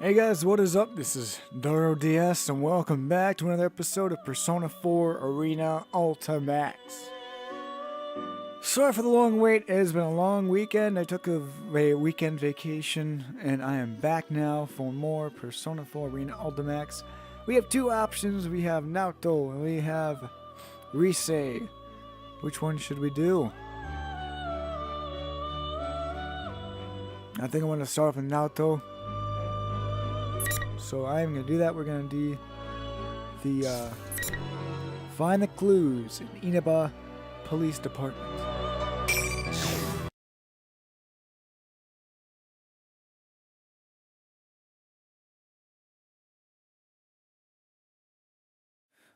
Hey guys, what is up? This is DaaroDS and welcome back to another episode of Persona 4 Arena Ultimax. Sorry for the long wait, it has been a long weekend. I took a weekend vacation and I am back now for more Persona 4 Arena Ultimax. We have two options, we have Naoto and we have Rise. Which one should we do? I think I want to start off with Naoto. So I'm going to do that. We're going to do the Find the Clues in Inaba Police Department.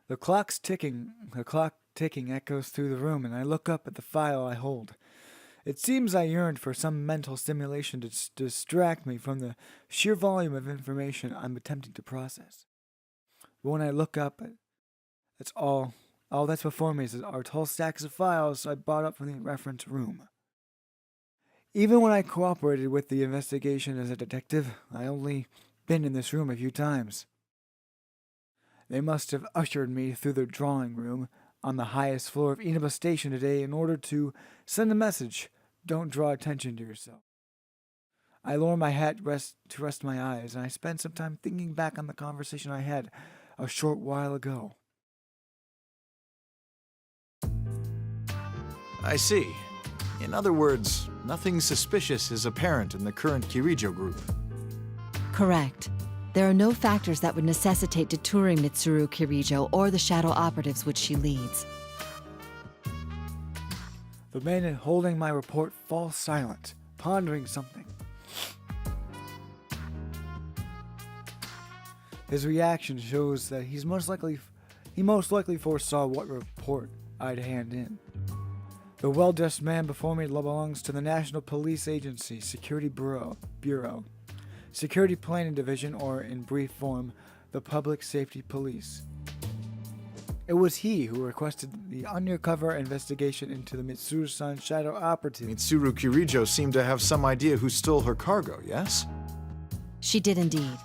The clock ticking echoes through the room, and I look up at the file I hold. It seems I yearned for some mental stimulation to distract me from the sheer volume of information I'm attempting to process. But when I look up, that's all that's before me are tall stacks of files I brought up from the reference room. Even when I cooperated with the investigation as a detective, I only been in this room a few times. They must have ushered me through the drawing room on the highest floor of Inaba Station today in order to send a message. Don't draw attention to yourself. I lower my hat to rest my eyes, and I spend some time thinking back on the conversation I had a short while ago. I see. In other words, nothing suspicious is apparent in the current Kirijo group. Correct. There are no factors that would necessitate detouring Mitsuru Kirijo or the shadow operatives which she leads. The man holding my report falls silent, pondering something. His reaction shows that he most likely foresaw what report I'd hand in. The well-dressed man before me belongs to the National Police Agency Security Bureau, Security Planning Division, or in brief form, the Public Safety Police. It was he who requested the undercover investigation into the Mitsuru-san shadow operative. Mitsuru Kirijo seemed to have some idea who stole her cargo, yes? She did indeed.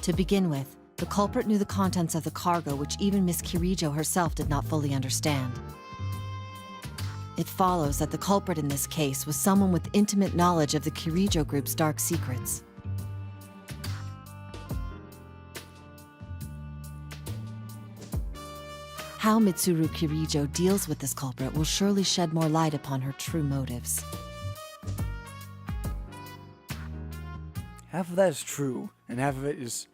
To begin with, the culprit knew the contents of the cargo which even Miss Kirijo herself did not fully understand. It follows that the culprit in this case was someone with intimate knowledge of the Kirijo group's dark secrets. How Mitsuru Kirijo deals with this culprit will surely shed more light upon her true motives. Half of that is true, and half of it is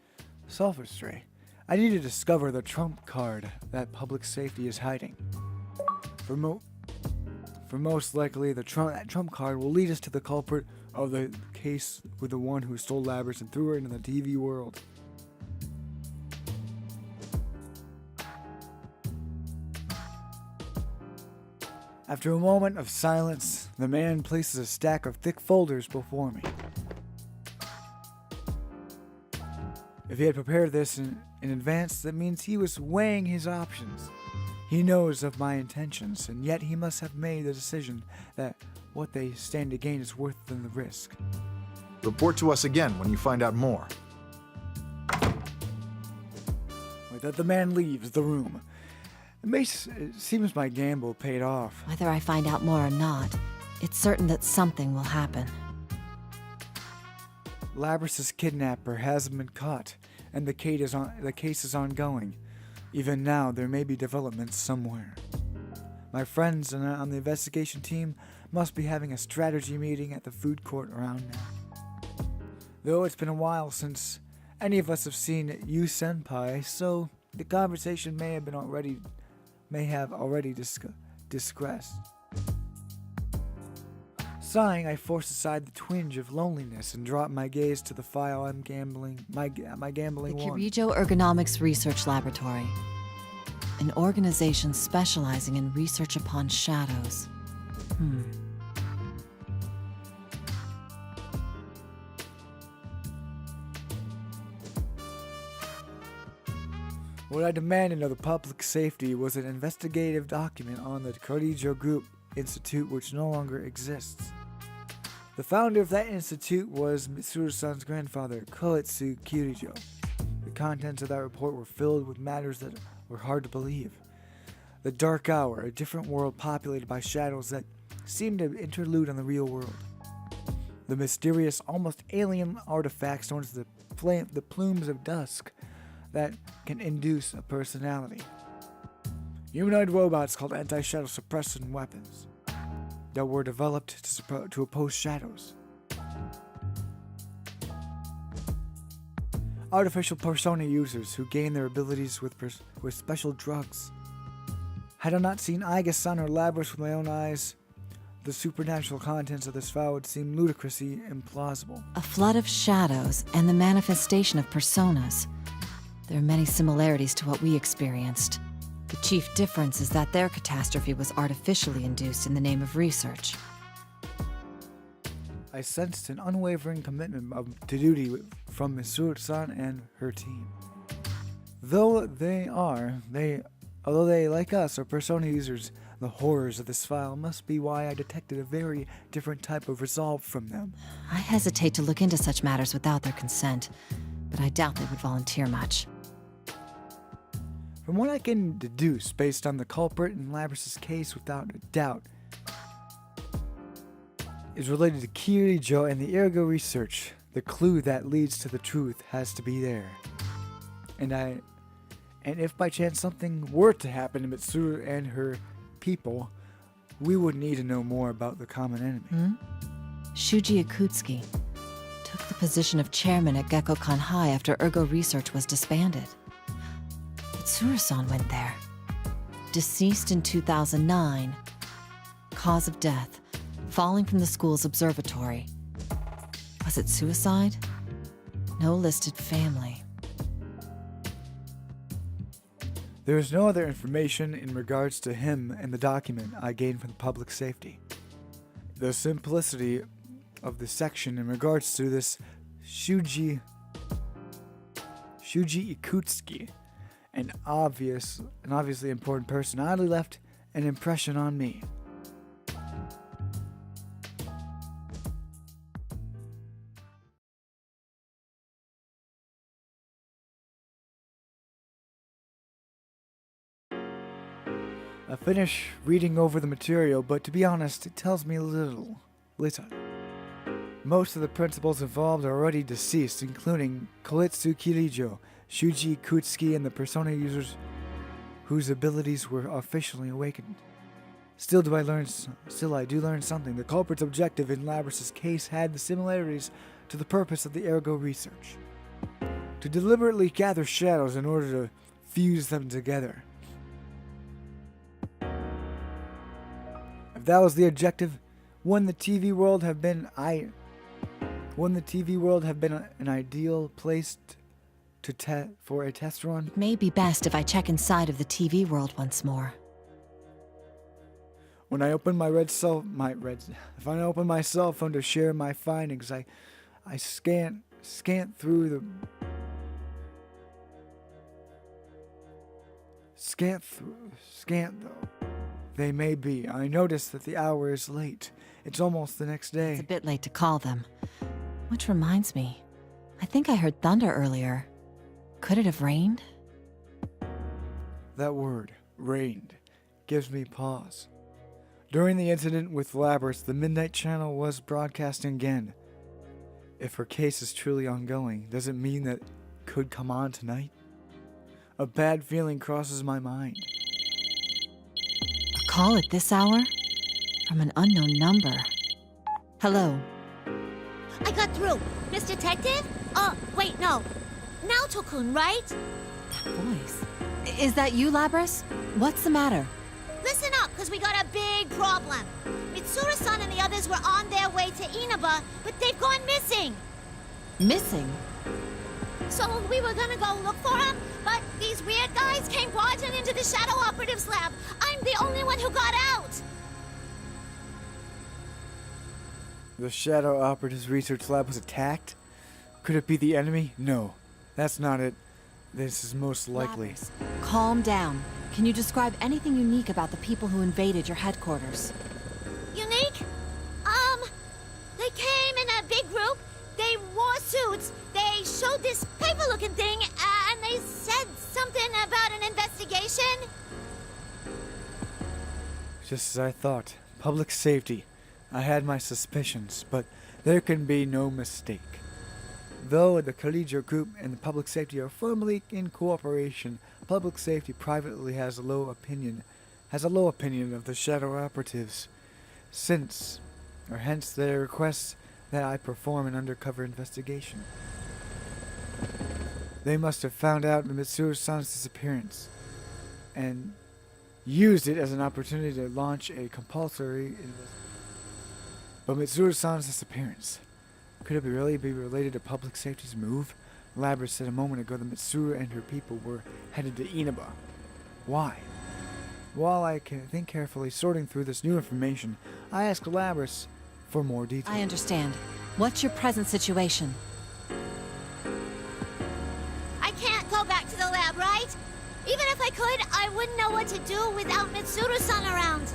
sophistry. I need to discover the trump card that public safety is hiding. For most likely, that trump card will lead us to the culprit of the case with the one who stole Labrys and threw her into the TV world. After a moment of silence, the man places a stack of thick folders before me. If he had prepared this in advance, that means he was weighing his options. He knows of my intentions, and yet he must have made the decision that what they stand to gain is worth the risk. Report to us again when you find out more. With that, the man leaves the room. It seems my gamble paid off. Whether I find out more or not, it's certain that something will happen. Labrys' kidnapper hasn't been caught, and the case is ongoing. Even now, there may be developments somewhere. My friends on the investigation team must be having a strategy meeting at the food court around now. Though it's been a while since any of us have seen Yu Senpai, so the conversation may have already digressed. Sighing, I force aside the twinge of loneliness and drop my gaze to the file I'm gambling. My gambling The one. Kirijo Ergonomics Research Laboratory, an organization specializing in research upon shadows. What I demanded of the public safety was an investigative document on the Kirijo Group Institute which no longer exists. The founder of that institute was Mitsuru-san's grandfather, Koetsu Kirijo. The contents of that report were filled with matters that were hard to believe. The Dark Hour, a different world populated by shadows that seemed to interlude on the real world. The mysterious, almost alien artifacts known as the Plumes of Dusk that can induce a personality. Humanoid robots called anti-shadow suppression weapons that were developed to oppose shadows. Artificial persona users who gain their abilities with special drugs. Had I not seen Aegis-san or Labrys with my own eyes, the supernatural contents of this file would seem ludicrously implausible. A flood of shadows and the manifestation of personas. There are many similarities to what we experienced. The chief difference is that their catastrophe was artificially induced in the name of research. I sensed an unwavering commitment to duty from Mitsuru-san and her team. Although they, like us, are persona users, the horrors of this file must be why I detected a very different type of resolve from them. I hesitate to look into such matters without their consent, but I doubt they would volunteer much. From what I can deduce based on the culprit in Labrys' case, without a doubt, is related to Kirijo and the Ergo research. The clue that leads to the truth has to be there. And if by chance something were to happen to Mitsuru and her people, we would need to know more about the common enemy. Shuji Ikutsuki took the position of chairman at Gekkokan High after Ergo research was disbanded. Mitsuru-san went there. Deceased in 2009. Cause of death, falling from the school's observatory. Was it suicide? No listed family. There is no other information in regards to him in the document I gained from public safety. The simplicity of the section in regards to this Shuji Ikutsuki, an obviously important person, oddly left an impression on me. I finish reading over the material, but to be honest, it tells me little. Most of the principals involved are already deceased, including Koetsu Kirijo, Shuji Ikutsuki, and the persona users whose abilities were officially awakened. Still I do learn something. The culprit's objective in Labrys' case had the similarities to the purpose of the Ergo research. To deliberately gather shadows in order to fuse them together. If that was the objective, wouldn't the TV world have been an ideal place for a test run? It may be best if I check inside of the TV world once more. When I open my cell phone to share my findings, I scan through. They may be. I notice that the hour is late. It's almost the next day. It's a bit late to call them. Which reminds me, I think I heard thunder earlier. Could it have rained? That word, rained, gives me pause. During the incident with Labrys, the Midnight Channel was broadcasting again. If her case is truly ongoing, does it mean that it could come on tonight? A bad feeling crosses my mind. A call at this hour? From an unknown number. Hello. I got through. Miss Detective? Wait, no. Naoto-kun, right? That voice. Is that you, Labrys? What's the matter? Listen up, because we got a big problem. Mitsuru-san and the others were on their way to Inaba, but they've gone missing. Missing? So we were gonna go look for them, but these weird guys came barging into the Shadow Operatives lab. I'm the only one who got out. The Shadow Operatives Research Lab was attacked? Could it be the enemy? No, that's not it. This is most likely. Labrys, calm down. Can you describe anything unique about the people who invaded your headquarters? Unique? They came showed this paper-looking thing, and they said something about an investigation. Just as I thought. Public safety. I had my suspicions, but there can be no mistake. Though the collegiate group and the public safety are firmly in cooperation, public safety privately has a low opinion of the shadow operatives. Hence their request that I perform an undercover investigation. They must have found out Mitsuru-san's disappearance and used it as an opportunity to launch a compulsory investigation. But Mitsuru-san's disappearance, could it really be related to public safety's move? Labrys said a moment ago that Mitsuru and her people were headed to Inaba. Why? While I can think carefully, sorting through this new information, I asked Labrys for more detail. I understand. What's your present situation? I can't go back to the lab, right? Even if I could, I wouldn't know what to do without Mitsuru-san around.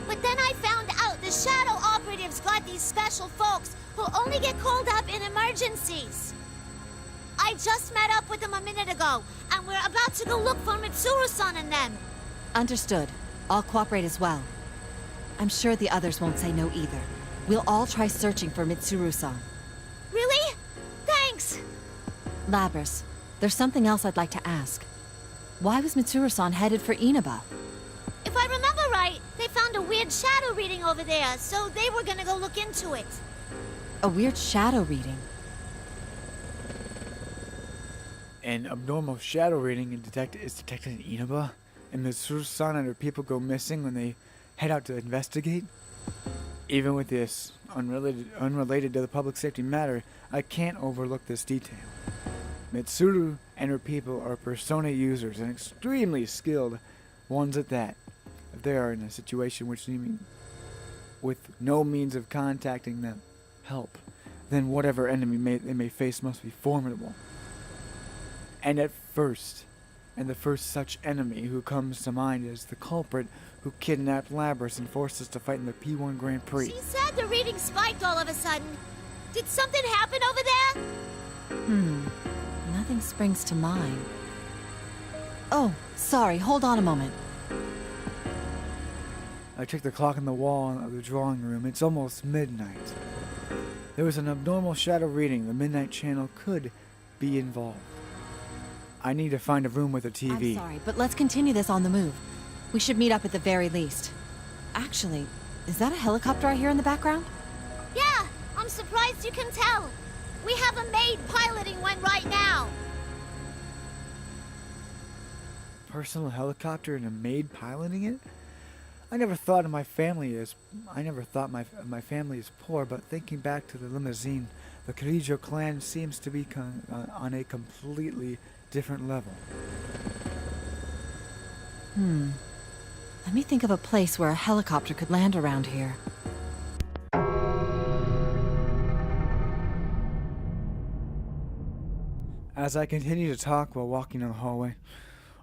But then I found out the shadow operatives got these special folks who only get called up in emergencies. I just met up with them a minute ago, and we're about to go look for Mitsuru-san and them. Understood. I'll cooperate as well. I'm sure the others won't say no either. We'll all try searching for Mitsuru-san. Really? Thanks! Labrys, there's something else I'd like to ask. Why was Mitsuru-san headed for Inaba? If I remember right, they found a weird shadow reading over there, so they were gonna go look into it. A weird shadow reading? An abnormal shadow reading is detected in Inaba, and Mitsuru-san and her people go missing when they head out to investigate? Even with this, unrelated to the public safety matter, I can't overlook this detail. Mitsuru and her people are persona users, and extremely skilled ones at that. If they are in a situation with no means of contacting them help, then whatever enemy they may face must be formidable. And the first such enemy who comes to mind is the culprit who kidnapped Labrys and forced us to fight in the P1 Grand Prix. She said the reading spiked all of a sudden. Did something happen over there? Nothing springs to mind. Oh, sorry, hold on a moment. I checked the clock on the wall of the drawing room. It's almost midnight. There was an abnormal shadow reading. The midnight channel could be involved. I need to find a room with a TV. I'm sorry, but let's continue this on the move. We should meet up at the very least. Actually, is that a helicopter I hear in the background? Yeah, I'm surprised you can tell. We have a maid piloting one right now. Personal helicopter and a maid piloting it? I never thought my family is poor, but thinking back to the limousine, the Kirijo clan seems to be on a completely different level. Let me think of a place where a helicopter could land around here. As I continue to talk while walking in the hallway,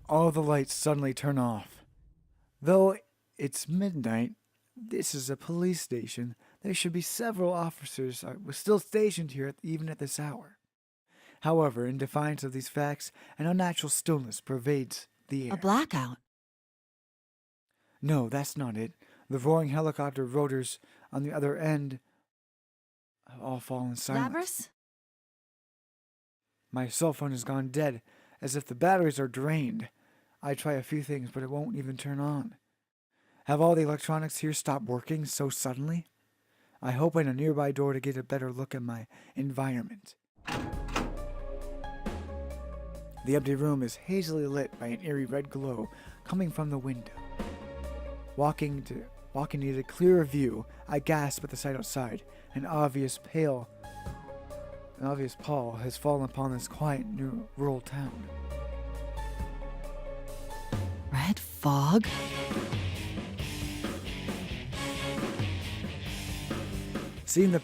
all the lights suddenly turn off. Though it's midnight, this is a police station. There should be several officers still stationed here even at this hour. However, in defiance of these facts, an unnatural stillness pervades the air. A blackout? No, that's not it. The roaring helicopter rotors on the other end have all fallen silent. Labrys? My cell phone has gone dead, as if the batteries are drained. I try a few things, but it won't even turn on. Have all the electronics here stopped working so suddenly? I open a nearby door to get a better look at my environment. The empty room is hazily lit by an eerie red glow coming from the window. Walking to get a clearer view, I gasp at the sight outside. An obvious pall has fallen upon this quiet new rural town. Red fog? Seeing the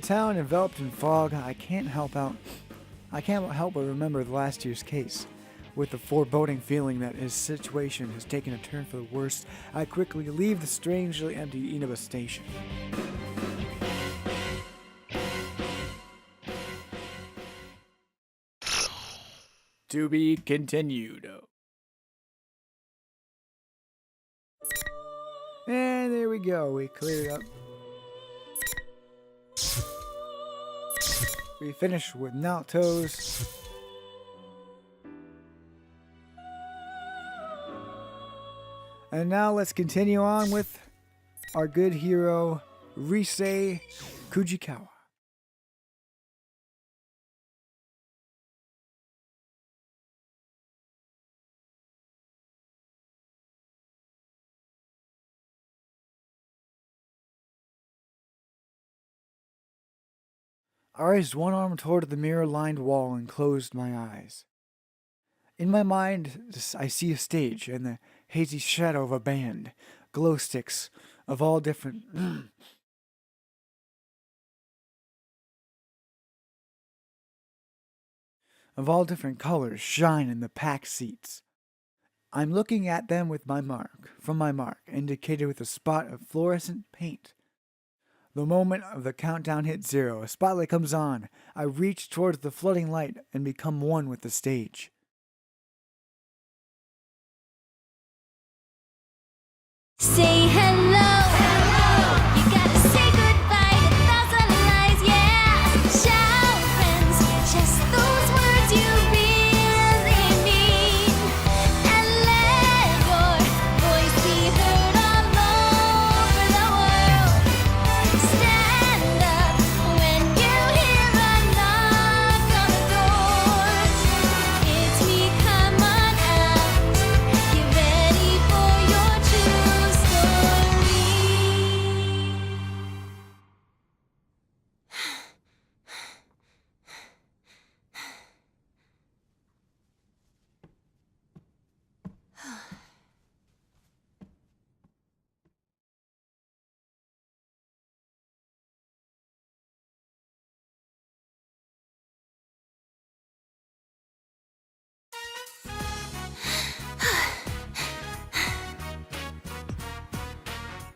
town enveloped in fog, I can't help but remember the last year's case. With the foreboding feeling that his situation has taken a turn for the worse, I quickly leave the strangely empty Inaba station. To be continued. And there we go. We cleared up. We finished with Naoto's. And now let's continue on with our good hero, Risei Kujikawa. I raised one arm toward the mirror-lined wall and closed my eyes. In my mind, I see a stage and the hazy shadow of a band, glow sticks of all different colors shine in the packed seats. I'm looking at them with my mark, indicated with a spot of fluorescent paint. The moment of the countdown hits 0, a spotlight comes on. I reach towards the flooding light and become one with the stage. Say hello. You gotta say goodbye to 1,000 lies, yeah. Shout, friends, just those words you really mean. And let your voice be heard all over the world. Stand up when you hear a knock on the door. It's me, come on out. Get ready for your true story.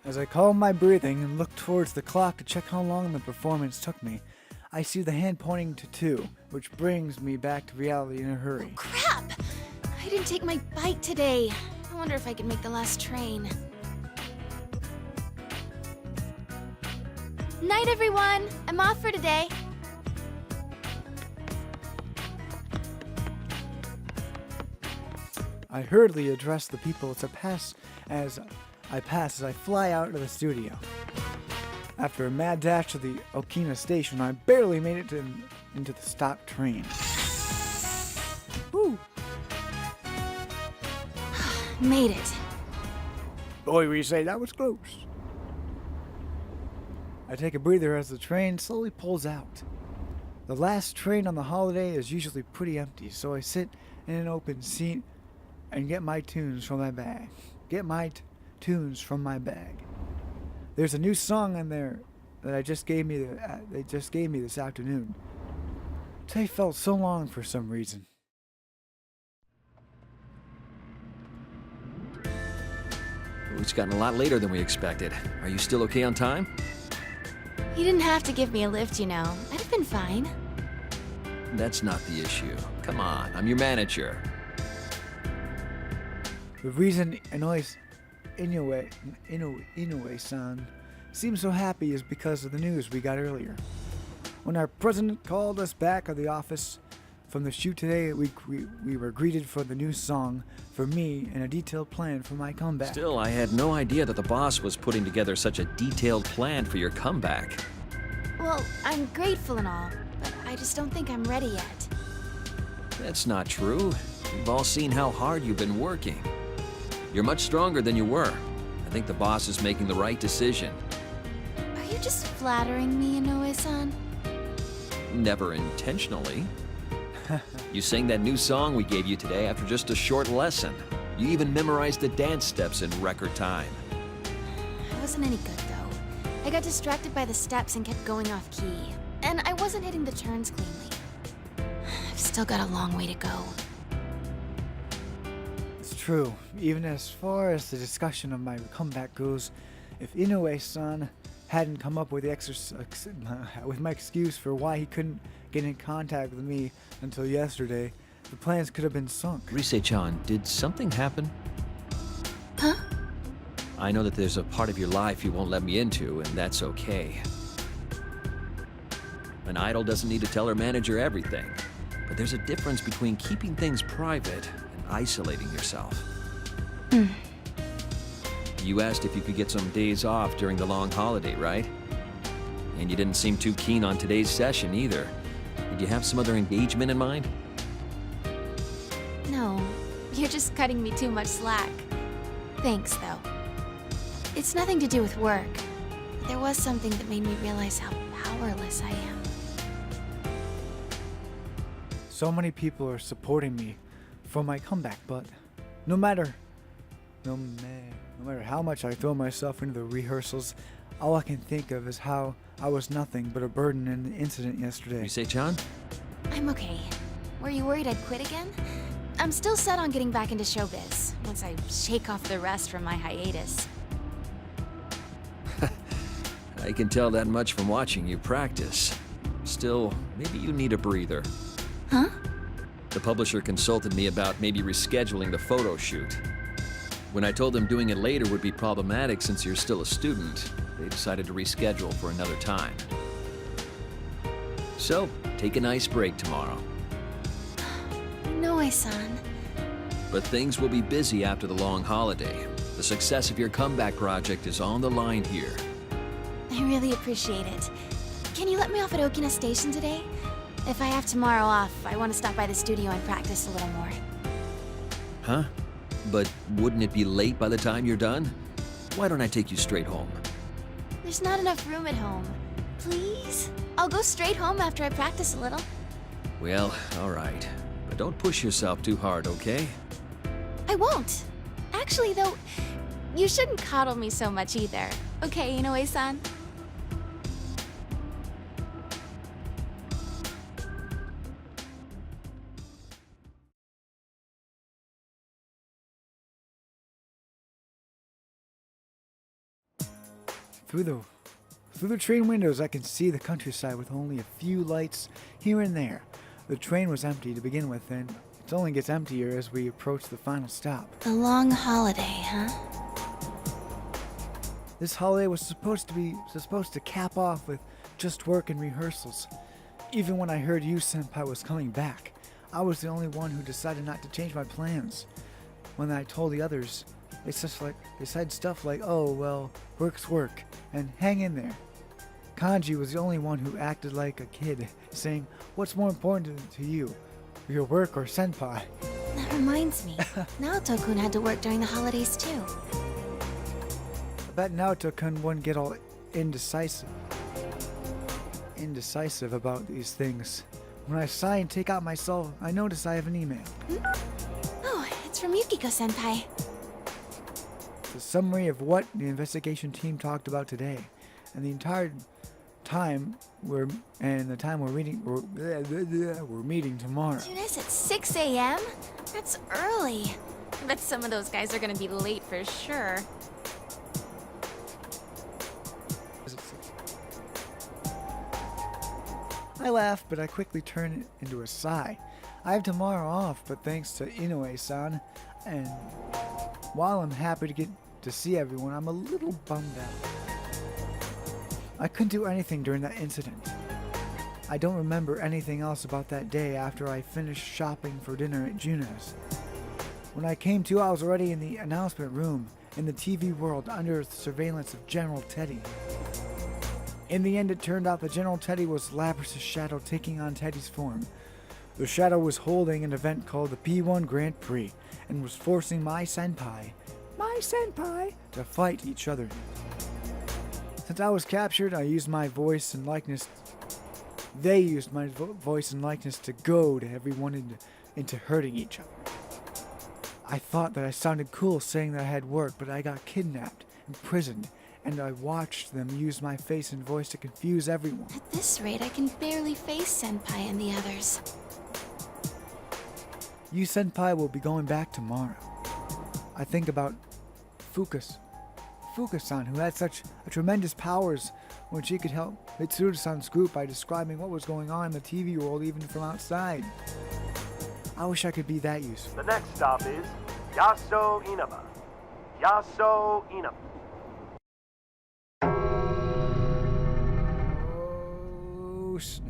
As I calm my breathing and look towards the clock to check how long the performance took me, I see the hand pointing to 2, which brings me back to reality in a hurry. Crap! I didn't take my bike today. I wonder if I can make the last train. Night, everyone! I'm off for today. I hurriedly address the people as I fly out of the studio. After a mad dash to the Okina station, I barely made it into the stopped train. Woo! Made it. Boy, we say that was close. I take a breather as the train slowly pulls out. The last train on the holiday is usually pretty empty, so I sit in an open seat and get my tunes from my bag. There's a new song in there that they just gave me this afternoon. Today felt so long for some reason. It's gotten a lot later than we expected. Are you still okay on time? You didn't have to give me a lift, you know. I'd have been fine. That's not the issue. Come on, I'm your manager. The reason Inoue-san seems so happy is because of the news we got earlier. When our president called us back at the office from the shoot today, we were greeted for the new song for me and a detailed plan for my comeback. Still, I had no idea that the boss was putting together such a detailed plan for your comeback. Well, I'm grateful and all, but I just don't think I'm ready yet. That's not true. We've all seen how hard you've been working. You're much stronger than you were. I think the boss is making the right decision. Are you just flattering me, Inoue-san? Never intentionally. You sang that new song we gave you today after just a short lesson. You even memorized the dance steps in record time. I wasn't any good, though. I got distracted by the steps and kept going off key. And I wasn't hitting the turns cleanly. I've still got a long way to go. It's true. Even as far as the discussion of my comeback goes, if Inoue-san hadn't come up with my excuse for why he couldn't get in contact with me until yesterday, the plans could have been sunk. Rise-chan, did something happen? Huh? I know that there's a part of your life you won't let me into, and that's okay. An idol doesn't need to tell her manager everything, but there's a difference between keeping things private and isolating yourself. You asked if you could get some days off during the long holiday, right? And you didn't seem too keen on today's session either. Did you have some other engagement in mind? No, you're just cutting me too much slack. Thanks, though. It's nothing to do with work. But there was something that made me realize how powerless I am. So many people are supporting me for my comeback, but no matter how much I throw myself into the rehearsals, all I can think of is how I was nothing but a burden in the incident yesterday. Rise-chan? I'm okay. Were you worried I'd quit again? I'm still set on getting back into showbiz, once I shake off the rest from my hiatus. I can tell that much from watching you practice. Still, maybe you need a breather. Huh? The publisher consulted me about maybe rescheduling the photo shoot. When I told them doing it later would be problematic since you're still a student, they decided to reschedule for another time. So, take a nice break tomorrow. No, Ai-san. But things will be busy after the long holiday. The success of your comeback project is on the line here. I really appreciate it. Can you let me off at Okina Station today? If I have tomorrow off, I want to stop by the studio and practice a little more. Huh? But wouldn't it be late by the time you're done? Why don't I take you straight home? There's not enough room at home. Please? I'll go straight home after I practice a little. Well, all right. But don't push yourself too hard, okay? I won't. Actually, though, you shouldn't coddle me so much either. Okay, Inoue-san? Through the train windows, I can see the countryside with only a few lights here and there. The train was empty to begin with, and it only gets emptier as we approach the final stop. The long holiday, huh? This holiday was supposed to cap off with just work and rehearsals. Even when I heard Yu Senpai was coming back, I was the only one who decided not to change my plans. When I told the others, they said stuff like, "Oh well, work's work," and "hang in there." Kanji was the only one who acted like a kid, saying, "What's more important to you, your work or senpai?" That reminds me, Naoto-kun had to work during the holidays too. I bet Naoto-kun wouldn't get all indecisive about these things. When I sigh and take out my soul, I notice I have an email. Oh, it's from Yukiko-senpai. It's a summary of what the investigation team talked about today, and the entire time we're meeting tomorrow. Judas at 6 a.m.? That's early. I bet some of those guys are gonna be late for sure. I laugh, but I quickly turn it into a sigh. I have tomorrow off, but thanks to Inoue-san, and while I'm happy to get to see everyone, I'm a little bummed out. I couldn't do anything during that incident. I don't remember anything else about that day after I finished shopping for dinner at Juno's. When I came to, I was already in the announcement room in the TV world under the surveillance of General Teddy. In the end, it turned out that General Teddy was Labrys' shadow taking on Teddy's form. The shadow was holding an event called the P1 Grand Prix and was forcing my senpai, to fight each other. Since I was captured, I used my voice and likeness. They used my voice and likeness to goad everyone into hurting each other. I thought that I sounded cool saying that I had work, but I got kidnapped, imprisoned, and I watched them use my face and voice to confuse everyone. At this rate, I can barely face Senpai and the others. Yu Senpai will be going back tomorrow. I think about Fuka-san, who had such tremendous powers when she could help Mitsuru-san's group by describing what was going on in the TV world even from outside. I wish I could be that useful. The next stop is Yaso Inaba. Yaso Inaba. Oh, snap.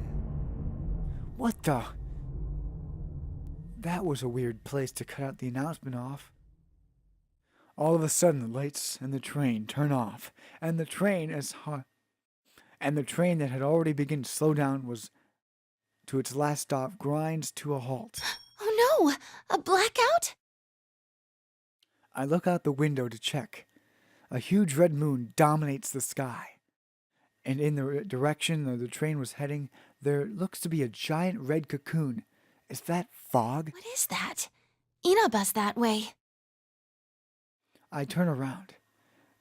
What the? That was a weird place to cut out the announcement off. All of a sudden, the lights in the train turn off, and the train that had already begun to slow down was to its last stop grinds to a halt. Oh no! A blackout? I look out the window to check. A huge red moon dominates the sky. And in the direction the train was heading, there looks to be a giant red cocoon. Is that fog? What is that? Inaba's that way. I turn around.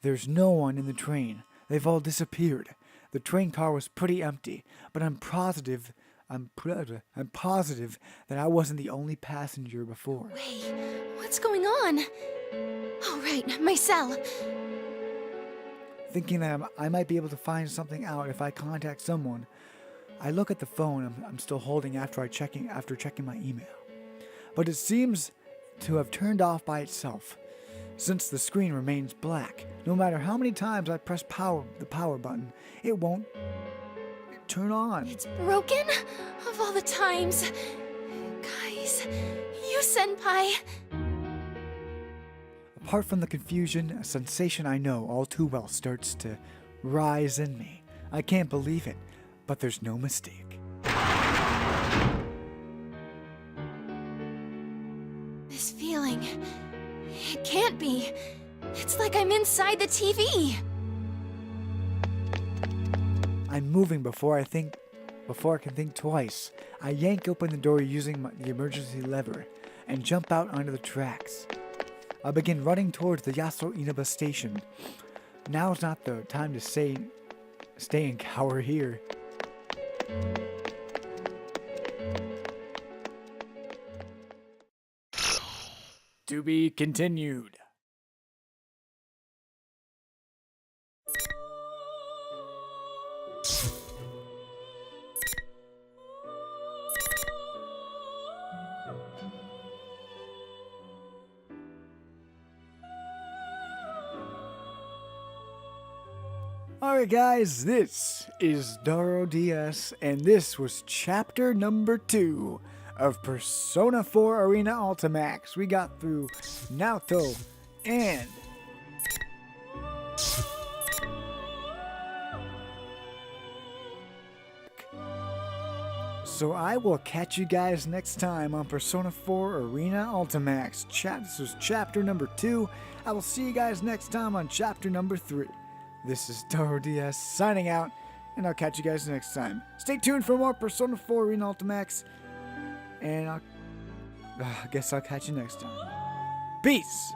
There's no one in the train. They've all disappeared. The train car was pretty empty, but I'm positive that I wasn't the only passenger before. Wait, what's going on? Oh, right, my cell. Thinking that I might be able to find something out if I contact someone, I look at the phone I'm still holding after checking my email. But it seems to have turned off by itself, since the screen remains black. No matter how many times I press the power button, it won't turn on. It's broken? Of all the times. Guys, you senpai. Apart from the confusion, a sensation I know all too well starts to rise in me. I can't believe it, but there's no mistake. This feeling, it can't be. It's like I'm inside the TV. I'm moving before I can think twice. I yank open the door using the emergency lever and jump out onto the tracks. I begin running towards the Yaso Inaba station. Now's not the time to stay and cower here. To be continued. Alright guys, this is DaaroDS, and this was chapter number 2 of Persona 4 Arena Ultimax. We got through Naoto and so I will catch you guys next time on Persona 4 Arena Ultimax. This was chapter number 2. I will see you guys next time on chapter number 3. This is DaaroDS signing out, and I'll catch you guys next time. Stay tuned for more Persona 4 Arena Ultimax, and I guess I'll catch you next time. Peace!